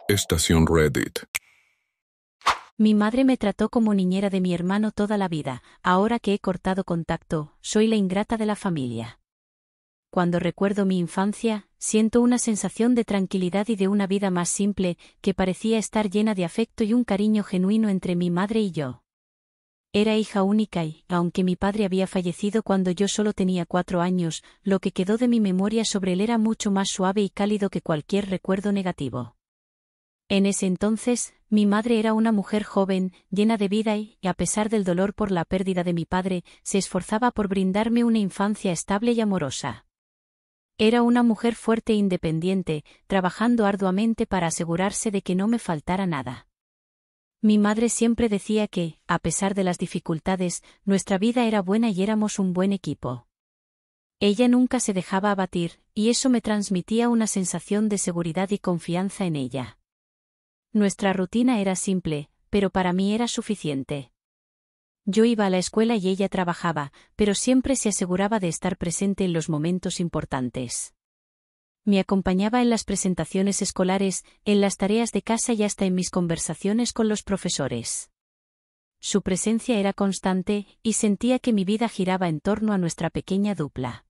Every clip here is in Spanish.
Estación Reddit. Mi madre me trató como niñera de mi hermano toda la vida. Ahora que he cortado contacto, soy la ingrata de la familia. Cuando recuerdo mi infancia, siento una sensación de tranquilidad y de una vida más simple, que parecía estar llena de afecto y un cariño genuino entre mi madre y yo. Era hija única y, aunque mi padre había fallecido cuando yo solo tenía 4 años, lo que quedó de mi memoria sobre él era mucho más suave y cálido que cualquier recuerdo negativo. En ese entonces, mi madre era una mujer joven, llena de vida y, a pesar del dolor por la pérdida de mi padre, se esforzaba por brindarme una infancia estable y amorosa. Era una mujer fuerte e independiente, trabajando arduamente para asegurarse de que no me faltara nada. Mi madre siempre decía que, a pesar de las dificultades, nuestra vida era buena y éramos un buen equipo. Ella nunca se dejaba abatir, y eso me transmitía una sensación de seguridad y confianza en ella. Nuestra rutina era simple, pero para mí era suficiente. Yo iba a la escuela y ella trabajaba, pero siempre se aseguraba de estar presente en los momentos importantes. Me acompañaba en las presentaciones escolares, en las tareas de casa y hasta en mis conversaciones con los profesores. Su presencia era constante, y sentía que mi vida giraba en torno a nuestra pequeña dupla.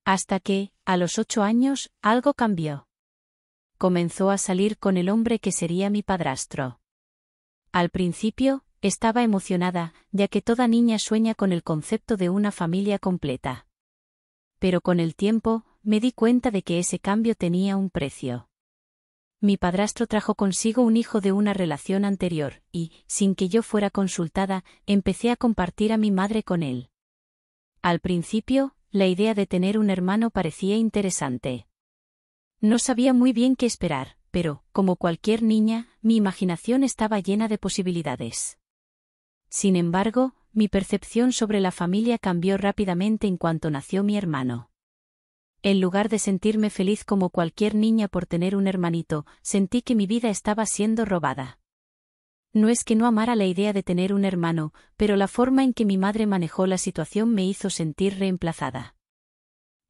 Hasta que, a los 8 años, algo cambió. Comenzó a salir con el hombre que sería mi padrastro. Al principio, estaba emocionada, ya que toda niña sueña con el concepto de una familia completa. Pero con el tiempo, me di cuenta de que ese cambio tenía un precio. Mi padrastro trajo consigo un hijo de una relación anterior, y, sin que yo fuera consultada, empecé a compartir a mi madre con él. Al principio, la idea de tener un hermano parecía interesante. No sabía muy bien qué esperar, pero, como cualquier niña, mi imaginación estaba llena de posibilidades. Sin embargo, mi percepción sobre la familia cambió rápidamente en cuanto nació mi hermano. En lugar de sentirme feliz como cualquier niña por tener un hermanito, sentí que mi vida estaba siendo robada. No es que no amara la idea de tener un hermano, pero la forma en que mi madre manejó la situación me hizo sentir reemplazada.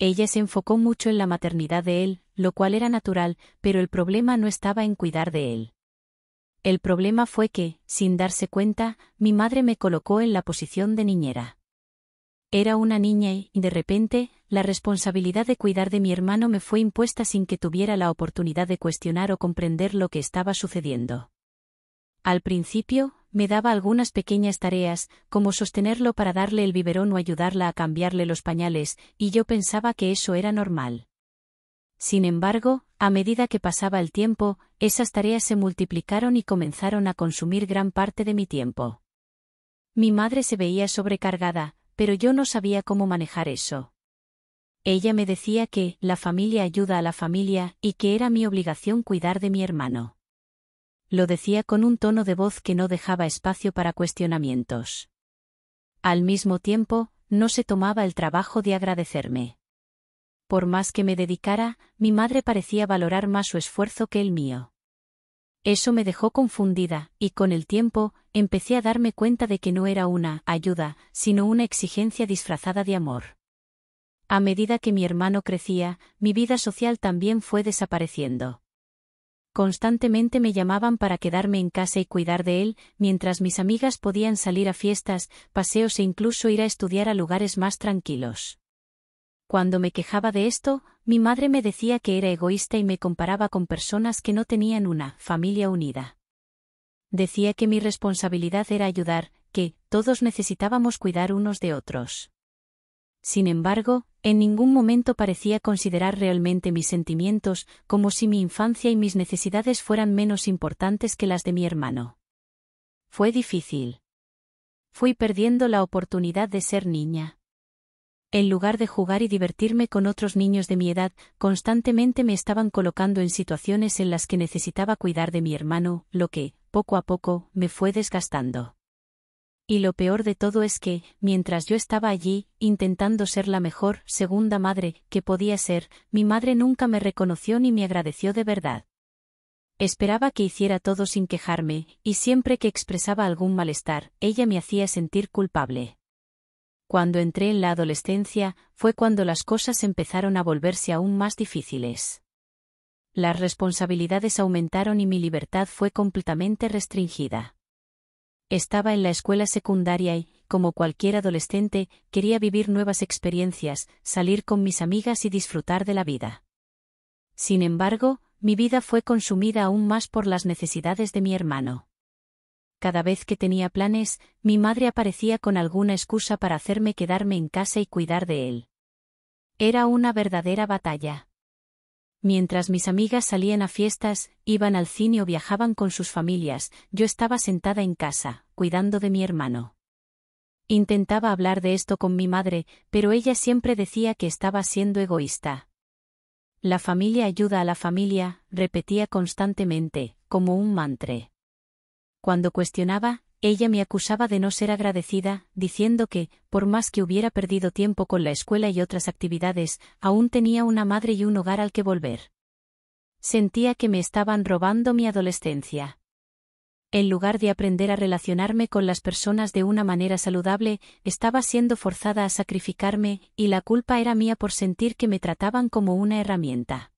Ella se enfocó mucho en la maternidad de él, lo cual era natural, pero el problema no estaba en cuidar de él. El problema fue que, sin darse cuenta, mi madre me colocó en la posición de niñera. Era una niña y, de repente, la responsabilidad de cuidar de mi hermano me fue impuesta sin que tuviera la oportunidad de cuestionar o comprender lo que estaba sucediendo. Al principio, me daba algunas pequeñas tareas, como sostenerlo para darle el biberón o ayudarla a cambiarle los pañales, y yo pensaba que eso era normal. Sin embargo, a medida que pasaba el tiempo, esas tareas se multiplicaron y comenzaron a consumir gran parte de mi tiempo. Mi madre se veía sobrecargada, pero yo no sabía cómo manejar eso. Ella me decía que la familia ayuda a la familia y que era mi obligación cuidar de mi hermano. Lo decía con un tono de voz que no dejaba espacio para cuestionamientos. Al mismo tiempo, no se tomaba el trabajo de agradecerme. Por más que me dedicara, mi madre parecía valorar más su esfuerzo que el mío. Eso me dejó confundida, y con el tiempo, empecé a darme cuenta de que no era una ayuda, sino una exigencia disfrazada de amor. A medida que mi hermano crecía, mi vida social también fue desapareciendo. Constantemente me llamaban para quedarme en casa y cuidar de él, mientras mis amigas podían salir a fiestas, paseos e incluso ir a estudiar a lugares más tranquilos. Cuando me quejaba de esto, mi madre me decía que era egoísta y me comparaba con personas que no tenían una familia unida. Decía que mi responsabilidad era ayudar, que todos necesitábamos cuidar unos de otros. Sin embargo, en ningún momento parecía considerar realmente mis sentimientos, como si mi infancia y mis necesidades fueran menos importantes que las de mi hermano. Fue difícil. Fui perdiendo la oportunidad de ser niña. En lugar de jugar y divertirme con otros niños de mi edad, constantemente me estaban colocando en situaciones en las que necesitaba cuidar de mi hermano, lo que, poco a poco, me fue desgastando. Y lo peor de todo es que, mientras yo estaba allí, intentando ser la mejor segunda madre que podía ser, mi madre nunca me reconoció ni me agradeció de verdad. Esperaba que hiciera todo sin quejarme, y siempre que expresaba algún malestar, ella me hacía sentir culpable. Cuando entré en la adolescencia, fue cuando las cosas empezaron a volverse aún más difíciles. Las responsabilidades aumentaron y mi libertad fue completamente restringida. Estaba en la escuela secundaria y, como cualquier adolescente, quería vivir nuevas experiencias, salir con mis amigas y disfrutar de la vida. Sin embargo, mi vida fue consumida aún más por las necesidades de mi hermano. Cada vez que tenía planes, mi madre aparecía con alguna excusa para hacerme quedarme en casa y cuidar de él. Era una verdadera batalla. Mientras mis amigas salían a fiestas, iban al cine o viajaban con sus familias, yo estaba sentada en casa, cuidando de mi hermano. Intentaba hablar de esto con mi madre, pero ella siempre decía que estaba siendo egoísta. La familia ayuda a la familia, repetía constantemente, como un mantra. Cuando cuestionaba, ella me acusaba de no ser agradecida, diciendo que, por más que hubiera perdido tiempo con la escuela y otras actividades, aún tenía una madre y un hogar al que volver. Sentía que me estaban robando mi adolescencia. En lugar de aprender a relacionarme con las personas de una manera saludable, estaba siendo forzada a sacrificarme, y la culpa era mía por sentir que me trataban como una herramienta.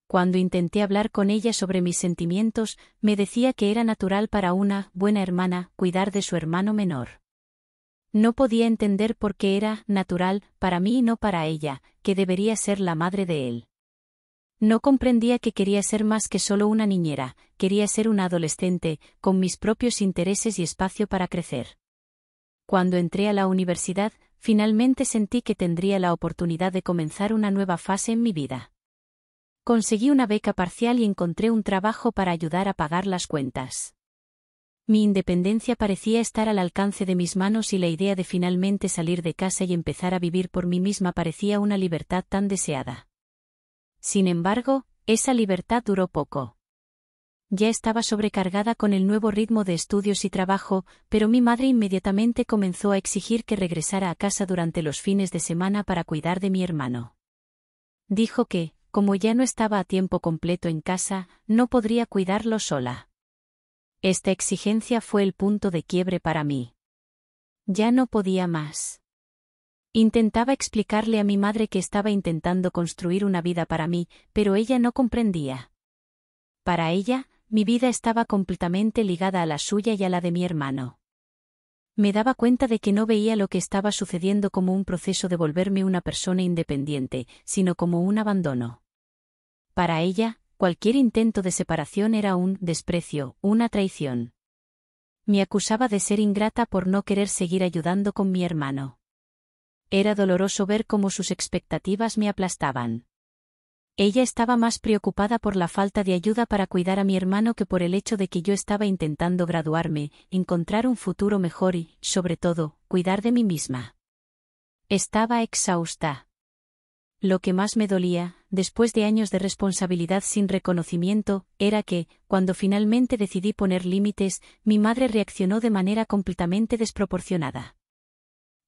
Cuando intenté hablar con ella sobre mis sentimientos, me decía que era natural para una buena hermana cuidar de su hermano menor. No podía entender por qué era natural para mí y no para ella, que debería ser la madre de él. No comprendía que quería ser más que solo una niñera, quería ser una adolescente, con mis propios intereses y espacio para crecer. Cuando entré a la universidad, finalmente sentí que tendría la oportunidad de comenzar una nueva fase en mi vida. Conseguí una beca parcial y encontré un trabajo para ayudar a pagar las cuentas. Mi independencia parecía estar al alcance de mis manos y la idea de finalmente salir de casa y empezar a vivir por mí misma parecía una libertad tan deseada. Sin embargo, esa libertad duró poco. Ya estaba sobrecargada con el nuevo ritmo de estudios y trabajo, pero mi madre inmediatamente comenzó a exigir que regresara a casa durante los fines de semana para cuidar de mi hermano. Dijo que, como ya no estaba a tiempo completo en casa, no podría cuidarlo sola. Esta exigencia fue el punto de quiebre para mí. Ya no podía más. Intentaba explicarle a mi madre que estaba intentando construir una vida para mí, pero ella no comprendía. Para ella, mi vida estaba completamente ligada a la suya y a la de mi hermano. Me daba cuenta de que no veía lo que estaba sucediendo como un proceso de volverme una persona independiente, sino como un abandono. Para ella, cualquier intento de separación era un desprecio, una traición. Me acusaba de ser ingrata por no querer seguir ayudando con mi hermano. Era doloroso ver cómo sus expectativas me aplastaban. Ella estaba más preocupada por la falta de ayuda para cuidar a mi hermano que por el hecho de que yo estaba intentando graduarme, encontrar un futuro mejor y, sobre todo, cuidar de mí misma. Estaba exhausta. Lo que más me dolía, después de años de responsabilidad sin reconocimiento, era que, cuando finalmente decidí poner límites, mi madre reaccionó de manera completamente desproporcionada.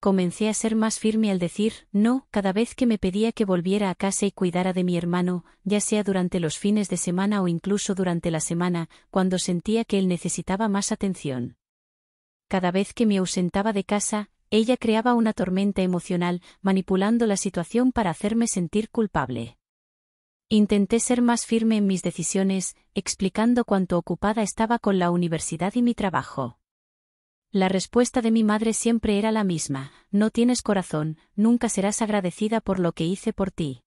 Comencé a ser más firme al decir no cada vez que me pedía que volviera a casa y cuidara de mi hermano, ya sea durante los fines de semana o incluso durante la semana, cuando sentía que él necesitaba más atención. Cada vez que me ausentaba de casa, ella creaba una tormenta emocional, manipulando la situación para hacerme sentir culpable. Intenté ser más firme en mis decisiones, explicando cuánto ocupada estaba con la universidad y mi trabajo. La respuesta de mi madre siempre era la misma: no tienes corazón, nunca serás agradecida por lo que hice por ti.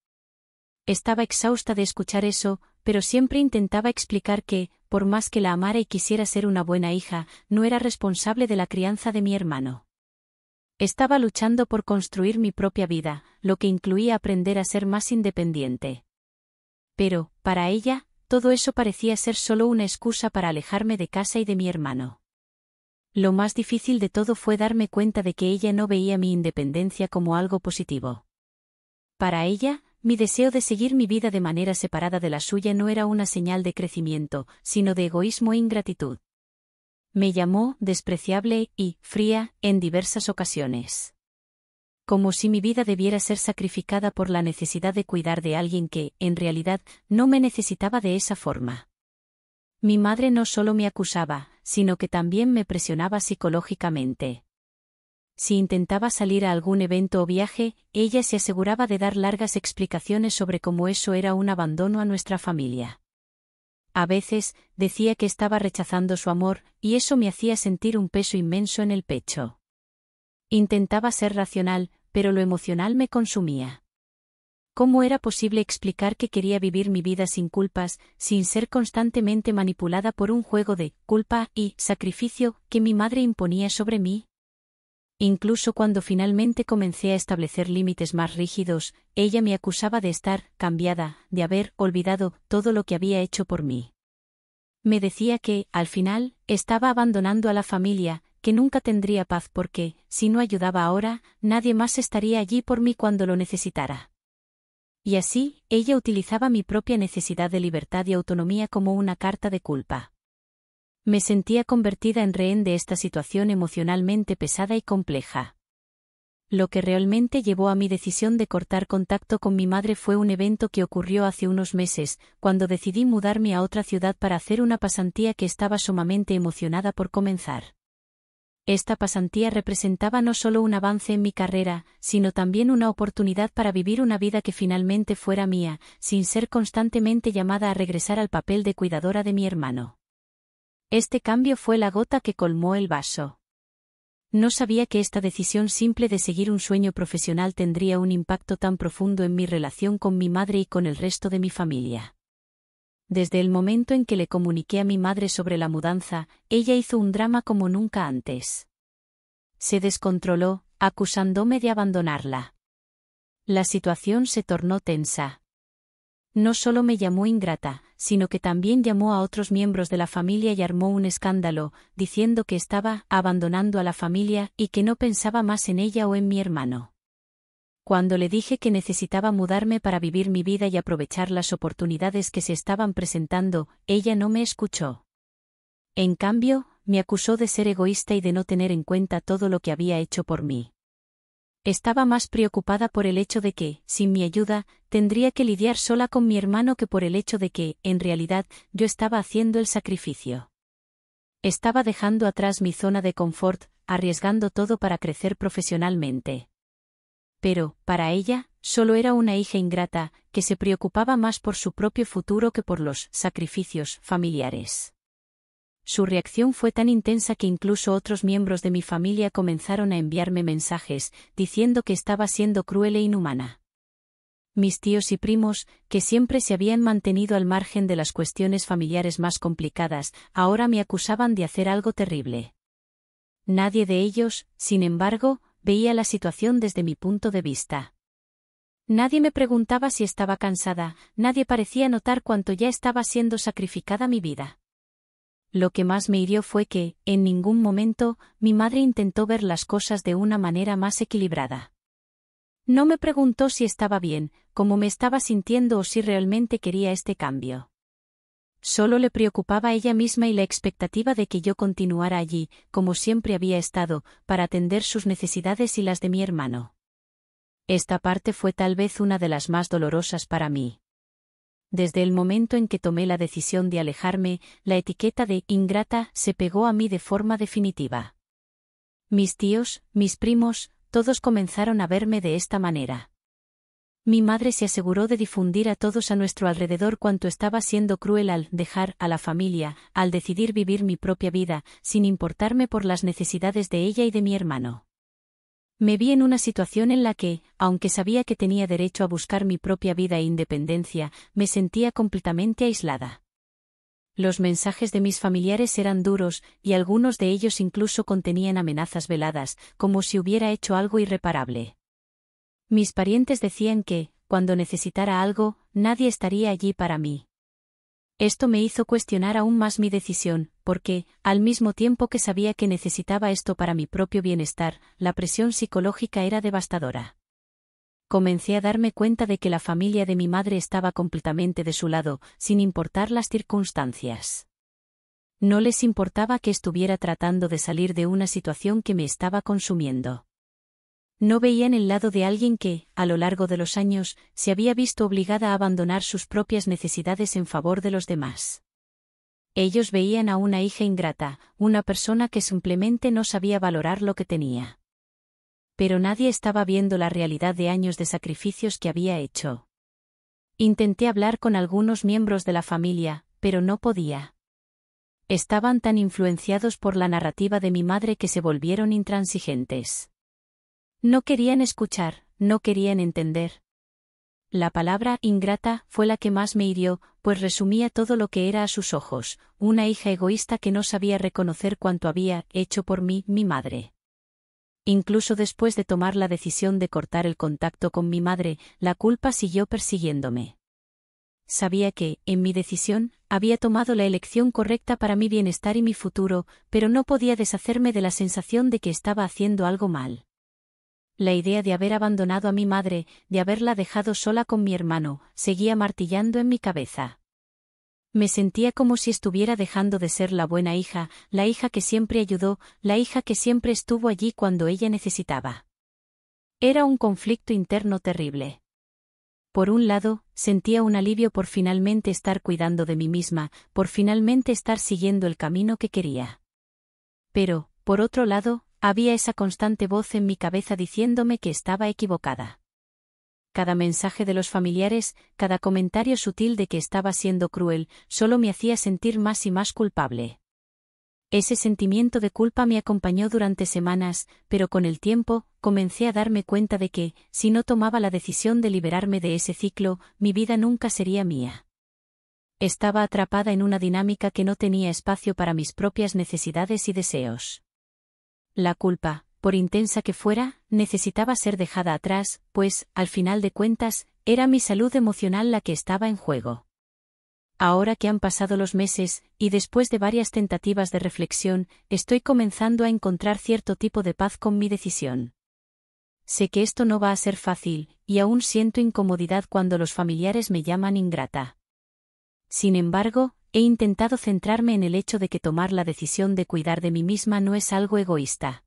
Estaba exhausta de escuchar eso, pero siempre intentaba explicar que, por más que la amara y quisiera ser una buena hija, no era responsable de la crianza de mi hermano. Estaba luchando por construir mi propia vida, lo que incluía aprender a ser más independiente. Pero, para ella, todo eso parecía ser solo una excusa para alejarme de casa y de mi hermano. Lo más difícil de todo fue darme cuenta de que ella no veía mi independencia como algo positivo. Para ella, mi deseo de seguir mi vida de manera separada de la suya no era una señal de crecimiento, sino de egoísmo e ingratitud. Me llamó despreciable y fría en diversas ocasiones. Como si mi vida debiera ser sacrificada por la necesidad de cuidar de alguien que, en realidad, no me necesitaba de esa forma. Mi madre no solo me acusaba, sino que también me presionaba psicológicamente. Si intentaba salir a algún evento o viaje, ella se aseguraba de dar largas explicaciones sobre cómo eso era un abandono a nuestra familia. A veces, decía que estaba rechazando su amor, y eso me hacía sentir un peso inmenso en el pecho. Intentaba ser racional, pero lo emocional me consumía. ¿Cómo era posible explicar que quería vivir mi vida sin culpas, sin ser constantemente manipulada por un juego de culpa y sacrificio que mi madre imponía sobre mí? Incluso cuando finalmente comencé a establecer límites más rígidos, ella me acusaba de estar cambiada, de haber olvidado todo lo que había hecho por mí. Me decía que, al final, estaba abandonando a la familia, que nunca tendría paz porque, si no ayudaba ahora, nadie más estaría allí por mí cuando lo necesitara. Y así, ella utilizaba mi propia necesidad de libertad y autonomía como una carta de culpa. Me sentía convertida en rehén de esta situación emocionalmente pesada y compleja. Lo que realmente llevó a mi decisión de cortar contacto con mi madre fue un evento que ocurrió hace unos meses, cuando decidí mudarme a otra ciudad para hacer una pasantía que estaba sumamente emocionada por comenzar. Esta pasantía representaba no solo un avance en mi carrera, sino también una oportunidad para vivir una vida que finalmente fuera mía, sin ser constantemente llamada a regresar al papel de cuidadora de mi hermano. Este cambio fue la gota que colmó el vaso. No sabía que esta decisión simple de seguir un sueño profesional tendría un impacto tan profundo en mi relación con mi madre y con el resto de mi familia. Desde el momento en que le comuniqué a mi madre sobre la mudanza, ella hizo un drama como nunca antes. Se descontroló, acusándome de abandonarla. La situación se tornó tensa. No solo me llamó ingrata, sino que también llamó a otros miembros de la familia y armó un escándalo, diciendo que estaba abandonando a la familia y que no pensaba más en ella o en mi hermano. Cuando le dije que necesitaba mudarme para vivir mi vida y aprovechar las oportunidades que se estaban presentando, ella no me escuchó. En cambio, me acusó de ser egoísta y de no tener en cuenta todo lo que había hecho por mí. Estaba más preocupada por el hecho de que, sin mi ayuda, tendría que lidiar sola con mi hermano que por el hecho de que, en realidad, yo estaba haciendo el sacrificio. Estaba dejando atrás mi zona de confort, arriesgando todo para crecer profesionalmente. Pero, para ella, solo era una hija ingrata, que se preocupaba más por su propio futuro que por los sacrificios familiares. Su reacción fue tan intensa que incluso otros miembros de mi familia comenzaron a enviarme mensajes, diciendo que estaba siendo cruel e inhumana. Mis tíos y primos, que siempre se habían mantenido al margen de las cuestiones familiares más complicadas, ahora me acusaban de hacer algo terrible. Nadie de ellos, sin embargo, veía la situación desde mi punto de vista. Nadie me preguntaba si estaba cansada, nadie parecía notar cuánto ya estaba siendo sacrificada mi vida. Lo que más me hirió fue que, en ningún momento, mi madre intentó ver las cosas de una manera más equilibrada. No me preguntó si estaba bien, cómo me estaba sintiendo o si realmente quería este cambio. Solo le preocupaba a ella misma y la expectativa de que yo continuara allí, como siempre había estado, para atender sus necesidades y las de mi hermano. Esta parte fue tal vez una de las más dolorosas para mí. Desde el momento en que tomé la decisión de alejarme, la etiqueta de ingrata se pegó a mí de forma definitiva. Mis tíos, mis primos, todos comenzaron a verme de esta manera. Mi madre se aseguró de difundir a todos a nuestro alrededor cuánto estaba siendo cruel al dejar a la familia, al decidir vivir mi propia vida, sin importarme por las necesidades de ella y de mi hermano. Me vi en una situación en la que, aunque sabía que tenía derecho a buscar mi propia vida e independencia, me sentía completamente aislada. Los mensajes de mis familiares eran duros, y algunos de ellos incluso contenían amenazas veladas, como si hubiera hecho algo irreparable. Mis parientes decían que, cuando necesitara algo, nadie estaría allí para mí. Esto me hizo cuestionar aún más mi decisión, porque, al mismo tiempo que sabía que necesitaba esto para mi propio bienestar, la presión psicológica era devastadora. Comencé a darme cuenta de que la familia de mi madre estaba completamente de su lado, sin importar las circunstancias. No les importaba que estuviera tratando de salir de una situación que me estaba consumiendo. No veían el lado de alguien que, a lo largo de los años, se había visto obligada a abandonar sus propias necesidades en favor de los demás. Ellos veían a una hija ingrata, una persona que simplemente no sabía valorar lo que tenía. Pero nadie estaba viendo la realidad de años de sacrificios que había hecho. Intenté hablar con algunos miembros de la familia, pero no podía. Estaban tan influenciados por la narrativa de mi madre que se volvieron intransigentes. No querían escuchar, no querían entender. La palabra ingrata fue la que más me hirió, pues resumía todo lo que era a sus ojos, una hija egoísta que no sabía reconocer cuanto había hecho por mí, mi madre. Incluso después de tomar la decisión de cortar el contacto con mi madre, la culpa siguió persiguiéndome. Sabía que, en mi decisión, había tomado la elección correcta para mi bienestar y mi futuro, pero no podía deshacerme de la sensación de que estaba haciendo algo mal. La idea de haber abandonado a mi madre, de haberla dejado sola con mi hermano, seguía martillando en mi cabeza. Me sentía como si estuviera dejando de ser la buena hija, la hija que siempre ayudó, la hija que siempre estuvo allí cuando ella necesitaba. Era un conflicto interno terrible. Por un lado, sentía un alivio por finalmente estar cuidando de mí misma, por finalmente estar siguiendo el camino que quería. Pero, por otro lado, había esa constante voz en mi cabeza diciéndome que estaba equivocada. Cada mensaje de los familiares, cada comentario sutil de que estaba siendo cruel, solo me hacía sentir más y más culpable. Ese sentimiento de culpa me acompañó durante semanas, pero con el tiempo, comencé a darme cuenta de que, si no tomaba la decisión de liberarme de ese ciclo, mi vida nunca sería mía. Estaba atrapada en una dinámica que no tenía espacio para mis propias necesidades y deseos. La culpa, por intensa que fuera, necesitaba ser dejada atrás, pues, al final de cuentas, era mi salud emocional la que estaba en juego. Ahora que han pasado los meses, y después de varias tentativas de reflexión, estoy comenzando a encontrar cierto tipo de paz con mi decisión. Sé que esto no va a ser fácil, y aún siento incomodidad cuando los familiares me llaman ingrata. Sin embargo, he intentado centrarme en el hecho de que tomar la decisión de cuidar de mí misma no es algo egoísta.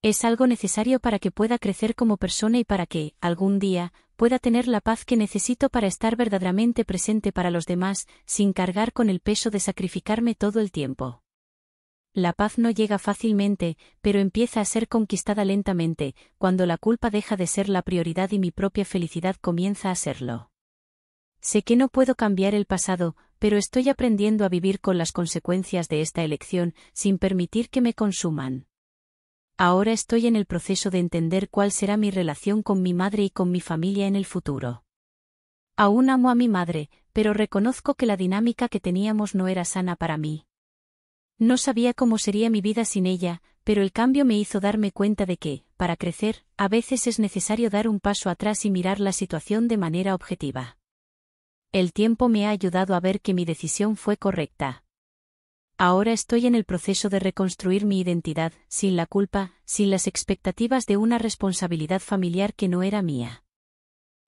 Es algo necesario para que pueda crecer como persona y para que, algún día, pueda tener la paz que necesito para estar verdaderamente presente para los demás, sin cargar con el peso de sacrificarme todo el tiempo. La paz no llega fácilmente, pero empieza a ser conquistada lentamente, cuando la culpa deja de ser la prioridad y mi propia felicidad comienza a serlo. Sé que no puedo cambiar el pasado, pero estoy aprendiendo a vivir con las consecuencias de esta elección, sin permitir que me consuman. Ahora estoy en el proceso de entender cuál será mi relación con mi madre y con mi familia en el futuro. Aún amo a mi madre, pero reconozco que la dinámica que teníamos no era sana para mí. No sabía cómo sería mi vida sin ella, pero el cambio me hizo darme cuenta de que, para crecer, a veces es necesario dar un paso atrás y mirar la situación de manera objetiva. El tiempo me ha ayudado a ver que mi decisión fue correcta. Ahora estoy en el proceso de reconstruir mi identidad, sin la culpa, sin las expectativas de una responsabilidad familiar que no era mía.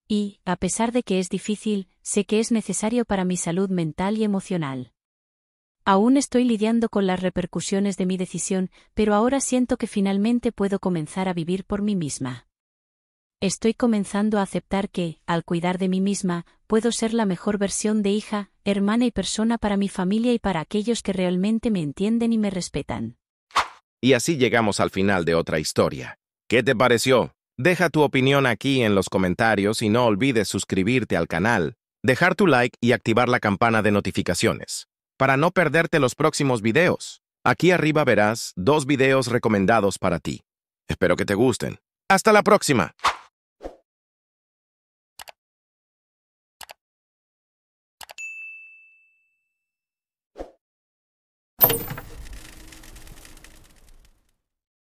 Y, a pesar de que es difícil, sé que es necesario para mi salud mental y emocional. Aún estoy lidiando con las repercusiones de mi decisión, pero ahora siento que finalmente puedo comenzar a vivir por mí misma. Estoy comenzando a aceptar que, al cuidar de mí misma, puedo ser la mejor versión de hija, hermana y persona para mi familia y para aquellos que realmente me entienden y me respetan. Y así llegamos al final de otra historia. ¿Qué te pareció? Deja tu opinión aquí en los comentarios y no olvides suscribirte al canal, dejar tu like y activar la campana de notificaciones, para no perderte los próximos videos. Aquí arriba verás 2 videos recomendados para ti. Espero que te gusten. ¡Hasta la próxima!